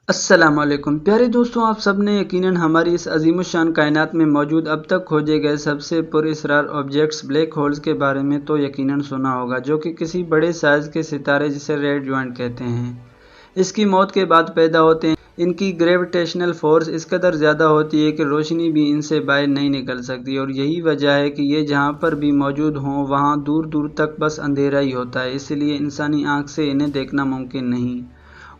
السلام علیکم پیارے دوستوں، آپ سب نے یقیناً ہماری اس عظیم الشان کائنات میں موجود اب تک کھوجے گئے سب سے پر اسرار آبجیکٹس بلیک ہولز کے بارے میں تو یقیناً سنا ہوگا، جو کہ کسی بڑے سائز کے ستارے جسے ریڈ جوائنٹ کہتے ہیں اس کی موت کے بعد پیدا ہوتے ہیں۔ ان کی گریویٹیشنل فورس اس قدر زیادہ ہوتی ہے کہ روشنی بھی ان سے باہر نہیں نکل سکتی، اور یہی وجہ ہے کہ یہ جہاں پر بھی موجود ہوں وہاں دور دور تک بس اندھیرا ہی ہوتا ہے، اس لیے انسانی آنکھ سے انہیں دیکھنا ممکن نہیں۔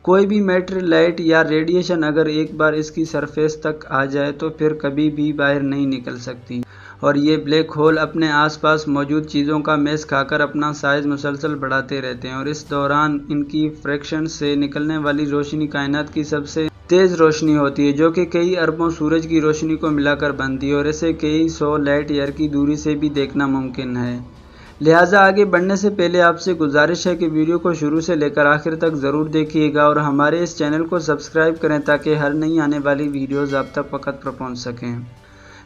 کوئی بھی میٹر، لائٹ یا ریڈیشن اگر ایک بار اس کی سرفیس تک آ جائے تو پھر کبھی بھی باہر نہیں نکل سکتی، اور یہ بلیک ہول اپنے آس پاس موجود چیزوں کا میس کھا کر اپنا سائز مسلسل بڑھاتے رہتے ہیں، اور اس دوران ان کی فریکشن سے نکلنے والی روشنی کائنات کی سب سے تیز روشنی ہوتی ہے، جو کہ کئی اربوں سورج کی روشنی کو ملا کر بنتی ہے، اور اسے کئی سو لائٹ ایئر کی دوری سے بھی دیکھنا ممکن ہے۔ لہٰذا آگے بڑھنے سے پہلے آپ سے گزارش ہے کہ ویڈیو کو شروع سے لے کر آخر تک ضرور دیکھیے گا، اور ہمارے اس چینل کو سبسکرائب کریں تاکہ ہر نئی آنے والی ویڈیوز آپ تک وقت پر پہنچ سکیں۔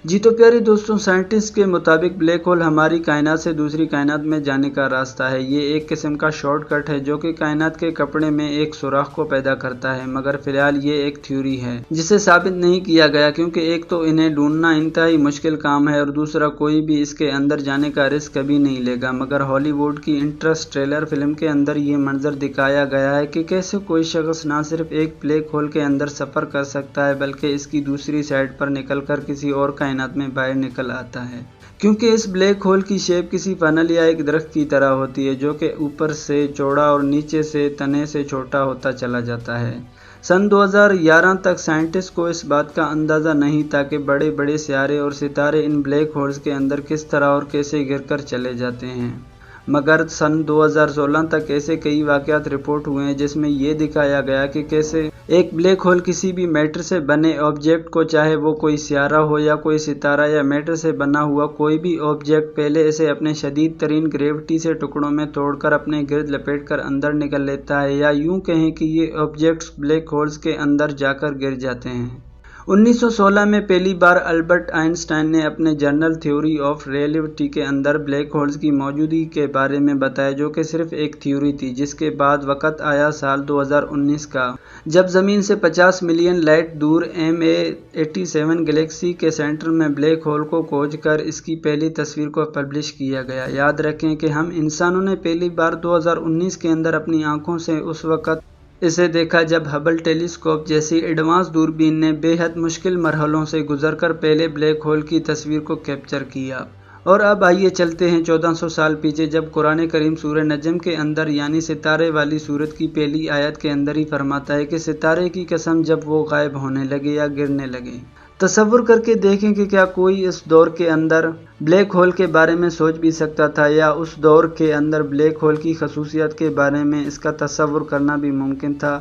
جی تو پیارے دوستوں، سائنٹسٹ کے مطابق بلیک ہول ہماری کائنات سے دوسری کائنات میں جانے کا راستہ ہے۔ یہ ایک قسم کا شارٹ کٹ ہے جو کہ کائنات کے کپڑے میں ایک سوراخ کو پیدا کرتا ہے، مگر فی الحال یہ ایک تھیوری ہے جسے ثابت نہیں کیا گیا، کیونکہ ایک تو انہیں ڈھونڈنا انتہائی مشکل کام ہے، اور دوسرا کوئی بھی اس کے اندر جانے کا رسک کبھی نہیں لے گا۔ مگر ہالی ووڈ کی انٹرسٹیلر فلم کے اندر یہ منظر دکھایا گیا ہے کہ کیسے کوئی شخص نہ صرف ایک بلیک ہول کے اندر سفر کر سکتا ہے بلکہ اس کی دوسری سائڈ پر نکل کر کسی اور کائنات میں باہر نکل آتا ہے، کیونکہ اس بلیک ہول کی شیپ کسی فنل یا ایک درخت کی طرح ہوتی ہے جو کہ اوپر سے چوڑا اور نیچے سے تنے سے چھوٹا ہوتا چلا جاتا ہے۔ سن 2011 تک سائنٹسٹ کو اس بات کا اندازہ نہیں تھا کہ بڑے بڑے سیارے اور ستارے ان بلیک ہولز کے اندر کس طرح اور کیسے گر کر چلے جاتے ہیں، مگر سن 2016 تک ایسے کئی واقعات رپورٹ ہوئے ہیں جس میں یہ دکھایا گیا کہ کیسے ایک بلیک ہول کسی بھی میٹر سے بنے آبجیکٹ کو، چاہے وہ کوئی سیارہ ہو یا کوئی ستارہ یا میٹر سے بنا ہوا کوئی بھی آبجیکٹ، پہلے اسے اپنے شدید ترین گریوٹی سے ٹکڑوں میں توڑ کر اپنے گرد لپیٹ کر اندر نکل لیتا ہے، یا یوں کہیں کہ یہ آبجیکٹس بلیک ہولز کے اندر جا کر گر جاتے ہیں۔ 1916 میں پہلی بار البرٹ آئنسٹائن نے اپنے جنرل تھیوری آف ریلیٹیوٹی کے اندر بلیک ہولز کی موجودگی کے بارے میں بتایا، جو کہ صرف ایک تھیوری تھی۔ جس کے بعد وقت آیا سال 2019 کا، جب زمین سے 50 ملین لائٹ دور MA87 گلیکسی کے سینٹر میں بلیک ہول کو کھوج کر اس کی پہلی تصویر کو پبلش کیا گیا۔ یاد رکھیں کہ ہم انسانوں نے پہلی بار 2019 کے اندر اپنی آنکھوں سے اس وقت اسے دیکھا جب ہبل ٹیلی اسکوپ جیسی ایڈوانس دوربین نے بے حد مشکل مرحلوں سے گزر کر پہلے بلیک ہول کی تصویر کو کیپچر کیا۔ اور اب آئیے چلتے ہیں 1400 سال پیچھے، جب قرآن کریم سورہ نجم کے اندر یعنی ستارے والی سورت کی پہلی آیت کے اندر ہی فرماتا ہے کہ ستارے کی قسم جب وہ غائب ہونے لگے یا گرنے لگے۔ تصور کر کے دیکھیں کہ کیا کوئی اس دور کے اندر بلیک ہول کے بارے میں سوچ بھی سکتا تھا، یا اس دور کے اندر بلیک ہول کی خصوصیات کے بارے میں اس کا تصور کرنا بھی ممکن تھا؟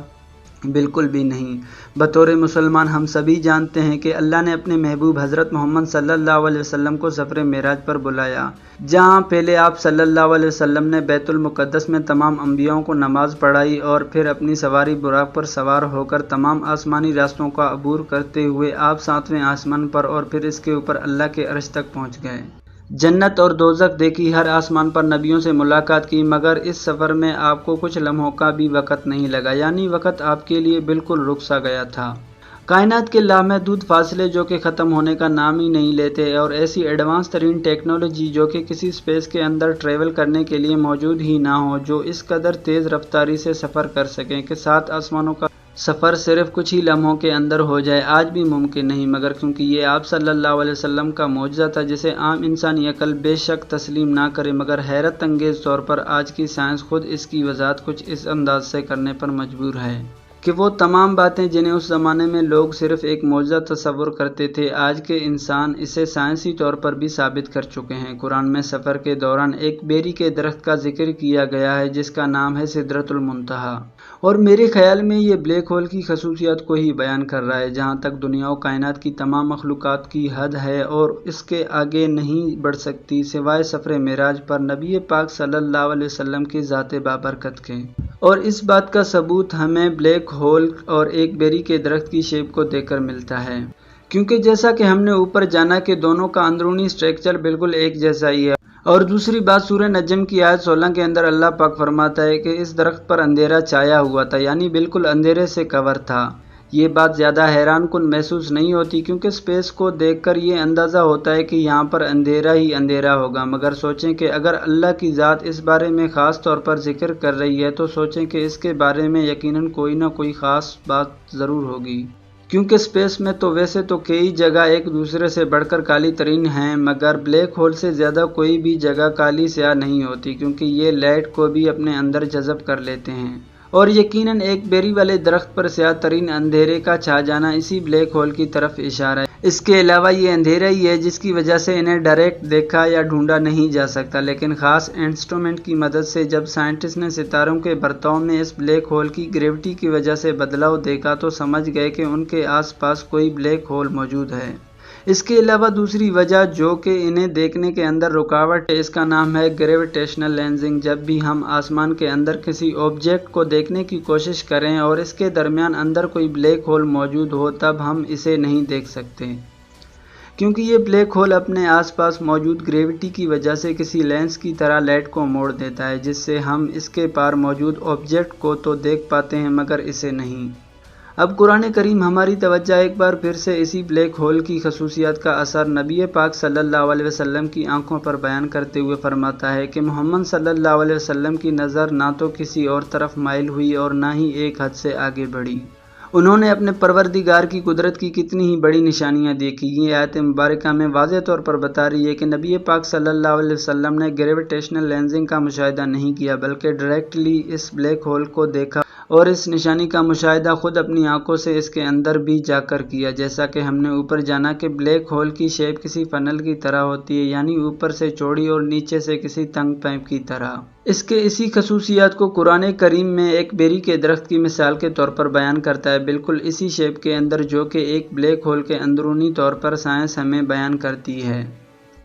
بالکل بھی نہیں۔ بطور مسلمان ہم سبھی جانتے ہیں کہ اللہ نے اپنے محبوب حضرت محمد صلی اللہ علیہ وسلم کو سفر معراج پر بلایا، جہاں پہلے آپ صلی اللہ علیہ وسلم نے بیت المقدس میں تمام انبیاءوں کو نماز پڑھائی، اور پھر اپنی سواری براق پر سوار ہو کر تمام آسمانی راستوں کا عبور کرتے ہوئے آپ 7ویں آسمان پر اور پھر اس کے اوپر اللہ کے عرش تک پہنچ گئے۔ جنت اور دوزخ دیکھی، ہر آسمان پر نبیوں سے ملاقات کی، مگر اس سفر میں آپ کو کچھ لمحوں کا بھی وقت نہیں لگا، یعنی وقت آپ کے لیے بالکل رک سا گیا تھا۔ کائنات کے لامحدود فاصلے جو کہ ختم ہونے کا نام ہی نہیں لیتے، اور ایسی ایڈوانس ترین ٹیکنالوجی جو کہ کسی اسپیس کے اندر ٹریول کرنے کے لیے موجود ہی نہ ہو، جو اس قدر تیز رفتاری سے سفر کر سکیں کہ 7 آسمانوں کا سفر صرف کچھ ہی لمحوں کے اندر ہو جائے، آج بھی ممکن نہیں، مگر کیونکہ یہ آپ صلی اللہ علیہ وسلم کا معجزہ تھا جسے عام انسانی عقل بے شک تسلیم نہ کرے، مگر حیرت انگیز طور پر آج کی سائنس خود اس کی وضاحت کچھ اس انداز سے کرنے پر مجبور ہے کہ وہ تمام باتیں جنہیں اس زمانے میں لوگ صرف ایک معجزہ تصور کرتے تھے، آج کے انسان اسے سائنسی طور پر بھی ثابت کر چکے ہیں۔ قرآن میں سفر کے دوران ایک بیری کے درخت کا ذکر کیا گیا ہے جس کا نام ہے سدرۃ المنتہا، اور میرے خیال میں یہ بلیک ہول کی خصوصیات کو ہی بیان کر رہا ہے۔ جہاں تک دنیا و کائنات کی تمام مخلوقات کی حد ہے اور اس کے آگے نہیں بڑھ سکتی سوائے سفر معراج پر نبی پاک صلی اللہ علیہ وسلم کی ذات بابرکت کے، اور اس بات کا ثبوت ہمیں بلیک ہول اور ایک بیری کے درخت کی شیپ کو دیکھ کر ملتا ہے، کیونکہ جیسا کہ ہم نے اوپر جانا کہ دونوں کا اندرونی اسٹرکچر بالکل ایک جیسا ہی ہے۔ اور دوسری بات، سورہ نجم کی آیت 16 کے اندر اللہ پاک فرماتا ہے کہ اس درخت پر اندھیرا چھایا ہوا تھا، یعنی بالکل اندھیرے سے کور تھا، یہ بات زیادہ حیران کن محسوس نہیں ہوتی کیونکہ اسپیس کو دیکھ کر یہ اندازہ ہوتا ہے کہ یہاں پر اندھیرا ہی اندھیرا ہوگا، مگر سوچیں کہ اگر اللہ کی ذات اس بارے میں خاص طور پر ذکر کر رہی ہے تو سوچیں کہ اس کے بارے میں یقیناً کوئی نہ کوئی خاص بات ضرور ہوگی، کیونکہ اسپیس میں تو ویسے تو کئی جگہ ایک دوسرے سے بڑھ کر کالی ترین ہیں، مگر بلیک ہول سے زیادہ کوئی بھی جگہ کالی سیاہ نہیں ہوتی کیونکہ یہ لائٹ کو بھی اپنے اندر جذب کر لیتے ہیں، اور یقیناً ایک بیری والے درخت پر سیاہ ترین اندھیرے کا چھا جانا اسی بلیک ہول کی طرف اشارہ ہے۔ اس کے علاوہ یہ اندھیرا ہی ہے جس کی وجہ سے انہیں ڈائریکٹ دیکھا یا ڈھونڈا نہیں جا سکتا، لیکن خاص انسٹرومنٹ کی مدد سے جب سائنٹسٹ نے ستاروں کے برتاؤ میں اس بلیک ہول کی گریوٹی کی وجہ سے بدلاؤ دیکھا تو سمجھ گئے کہ ان کے آس پاس کوئی بلیک ہول موجود ہے۔ اس کے علاوہ دوسری وجہ جو کہ انہیں دیکھنے کے اندر رکاوٹ ہے، اس کا نام ہے گریویٹیشنل لینزنگ۔ جب بھی ہم آسمان کے اندر کسی آبجیکٹ کو دیکھنے کی کوشش کریں اور اس کے درمیان اندر کوئی بلیک ہول موجود ہو تب ہم اسے نہیں دیکھ سکتے، کیونکہ یہ بلیک ہول اپنے آس پاس موجود گریوٹی کی وجہ سے کسی لینس کی طرح لائٹ کو موڑ دیتا ہے، جس سے ہم اس کے پار موجود آبجیکٹ کو تو دیکھ پاتے ہیں مگر اسے نہیں۔ اب قرآن کریم ہماری توجہ ایک بار پھر سے اسی بلیک ہول کی خصوصیات کا اثر نبی پاک صلی اللہ علیہ وسلم کی آنکھوں پر بیان کرتے ہوئے فرماتا ہے کہ محمد صلی اللہ علیہ وسلم کی نظر نہ تو کسی اور طرف مائل ہوئی اور نہ ہی ایک حد سے آگے بڑھی۔ انہوں نے اپنے پروردگار کی قدرت کی کتنی ہی بڑی نشانیاں دیکھی۔ یہ آیت مبارکہ میں واضح طور پر بتا رہی ہے کہ نبی پاک صلی اللہ علیہ وسلم نے گریویٹیشنل لینزنگ کا مشاہدہ نہیں کیا بلکہ ڈائریکٹلی اس بلیک ہول کو دیکھا، اور اس نشانی کا مشاہدہ خود اپنی آنکھوں سے اس کے اندر بھی جا کر کیا۔ جیسا کہ ہم نے اوپر جانا کہ بلیک ہول کی شیپ کسی فنل کی طرح ہوتی ہے، یعنی اوپر سے چوڑی اور نیچے سے کسی تنگ پائپ کی طرح۔ اس کے اسی خصوصیات کو قرآن کریم میں ایک بیری کے درخت کی مثال کے طور پر بیان کرتا ہے، بالکل اسی شیپ کے اندر جو کہ ایک بلیک ہول کے اندرونی طور پر سائنس ہمیں بیان کرتی ہے۔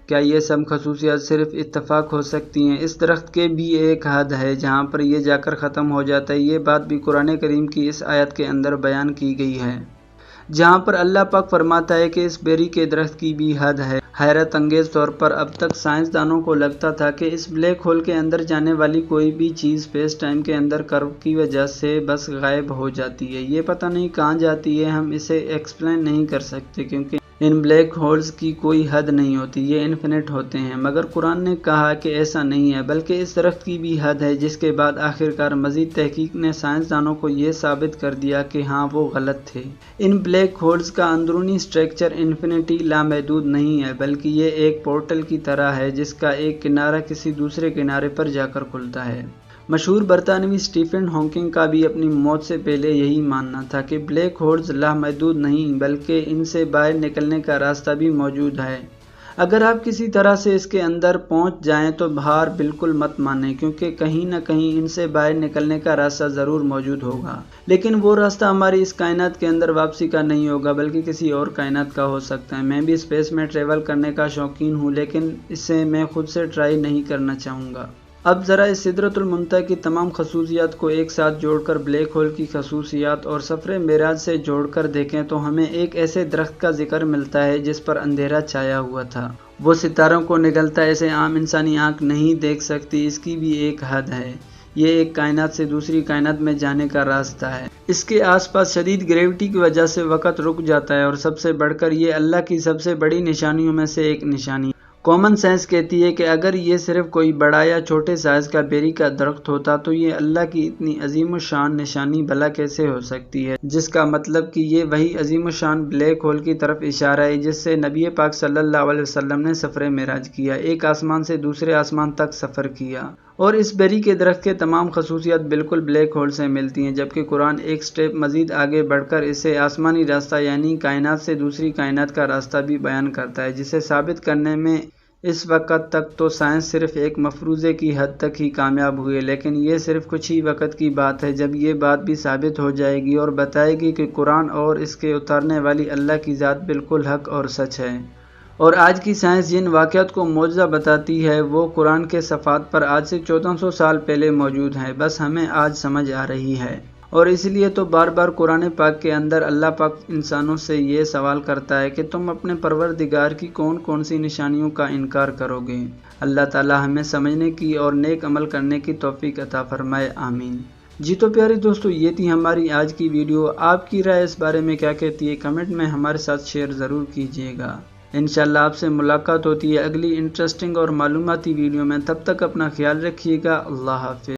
کیا یہ سب خصوصیات صرف اتفاق ہو سکتی ہیں؟ اس درخت کے بھی ایک حد ہے جہاں پر یہ جا کر ختم ہو جاتا ہے۔ یہ بات بھی قرآن کریم کی اس آیت کے اندر بیان کی گئی ہے، جہاں پر اللہ پاک فرماتا ہے کہ اس بیری کے درخت کی بھی حد ہے۔ حیرت انگیز طور پر اب تک سائنسدانوں کو لگتا تھا کہ اس بلیک ہول کے اندر جانے والی کوئی بھی چیز اسپیس ٹائم کے اندر کرو کی وجہ سے بس غائب ہو جاتی ہے، یہ پتہ نہیں کہاں جاتی ہے، ہم اسے ایکسپلین نہیں کر سکتے کیونکہ ان بلیک ہولز کی کوئی حد نہیں ہوتی، یہ انفینٹ ہوتے ہیں، مگر قرآن نے کہا کہ ایسا نہیں ہے بلکہ اس درخت کی بھی حد ہے، جس کے بعد آخرکار مزید تحقیق نے سائنسدانوں کو یہ ثابت کر دیا کہ ہاں وہ غلط تھے۔ ان بلیک ہولز کا اندرونی سٹرکچر انفینٹی لامحدود نہیں ہے بلکہ یہ ایک پورٹل کی طرح ہے جس کا ایک کنارہ کسی دوسرے کنارے پر جا کر کھلتا ہے۔ مشہور برطانوی اسٹیفن ہاکنگ کا بھی اپنی موت سے پہلے یہی ماننا تھا کہ بلیک ہولز لامحدود نہیں بلکہ ان سے باہر نکلنے کا راستہ بھی موجود ہے۔ اگر آپ کسی طرح سے اس کے اندر پہنچ جائیں تو باہر بالکل مت مانیں کیونکہ کہیں نہ کہیں ان سے باہر نکلنے کا راستہ ضرور موجود ہوگا، لیکن وہ راستہ ہماری اس کائنات کے اندر واپسی کا نہیں ہوگا بلکہ کسی اور کائنات کا ہو سکتا ہے۔ میں بھی اسپیس میں ٹریول کرنے کا شوقین ہوں لیکن اسے میں خود سے ٹرائی نہیں کرنا چاہوں گا۔ اب ذرا اس سدرۃ المنتہا کی تمام خصوصیات کو ایک ساتھ جوڑ کر بلیک ہول کی خصوصیات اور سفر معراج سے جوڑ کر دیکھیں تو ہمیں ایک ایسے درخت کا ذکر ملتا ہے جس پر اندھیرا چھایا ہوا تھا، وہ ستاروں کو نگلتا اسے عام انسانی آنکھ نہیں دیکھ سکتی، اس کی بھی ایک حد ہے، یہ ایک کائنات سے دوسری کائنات میں جانے کا راستہ ہے۔ اس کے آس پاس شدید گریوٹی کی وجہ سے وقت رک جاتا ہے، اور سب سے بڑھ کر یہ اللہ کی سب سے بڑی نشانیوں میں سے ایک نشانی ہے۔ کامن سینس کہتی ہے کہ اگر یہ صرف کوئی بڑا یا چھوٹے سائز کا بیری کا درخت ہوتا تو یہ اللہ کی اتنی عظیم الشان نشانی بھلا کیسے ہو سکتی ہے، جس کا مطلب کہ یہ وہی عظیم الشان بلیک ہول کی طرف اشارہ ہے جس سے نبی پاک صلی اللہ علیہ وسلم نے سفر معراج کیا، ایک آسمان سے دوسرے آسمان تک سفر کیا، اور اس بیری کے درخت کے تمام خصوصیات بالکل بلیک ہول سے ملتی ہیں، جبکہ قرآن ایک سٹیپ مزید آگے بڑھ کر اسے آسمانی راستہ یعنی کائنات سے دوسری کائنات کا راستہ بھی بیان کرتا ہے، جسے ثابت کرنے میں اس وقت تک تو سائنس صرف ایک مفروضے کی حد تک ہی کامیاب ہوئے، لیکن یہ صرف کچھ ہی وقت کی بات ہے جب یہ بات بھی ثابت ہو جائے گی اور بتائے گی کہ قرآن اور اس کے اتارنے والی اللہ کی ذات بالکل حق اور سچ ہے۔ اور آج کی سائنس جن واقعات کو معجزہ بتاتی ہے وہ قرآن کے صفحات پر آج سے 1400 سال پہلے موجود ہیں، بس ہمیں آج سمجھ آ رہی ہے، اور اس لیے تو بار بار قرآن پاک کے اندر اللہ پاک انسانوں سے یہ سوال کرتا ہے کہ تم اپنے پروردگار کی کون کون سی نشانیوں کا انکار کرو گے۔ اللہ تعالی ہمیں سمجھنے کی اور نیک عمل کرنے کی توفیق عطا فرمائے، آمین۔ جی تو پیارے دوستو، یہ تھی ہماری آج کی ویڈیو۔ آپ کی رائے اس بارے میں کیا کہتی ہے؟ کمنٹ میں ہمارے ساتھ شیئر ضرور کیجیے گا۔ انشاءاللہ آپ سے ملاقات ہوتی ہے اگلی انٹرسٹنگ اور معلوماتی ویڈیو میں۔ تب تک اپنا خیال رکھیے گا۔ اللہ حافظ۔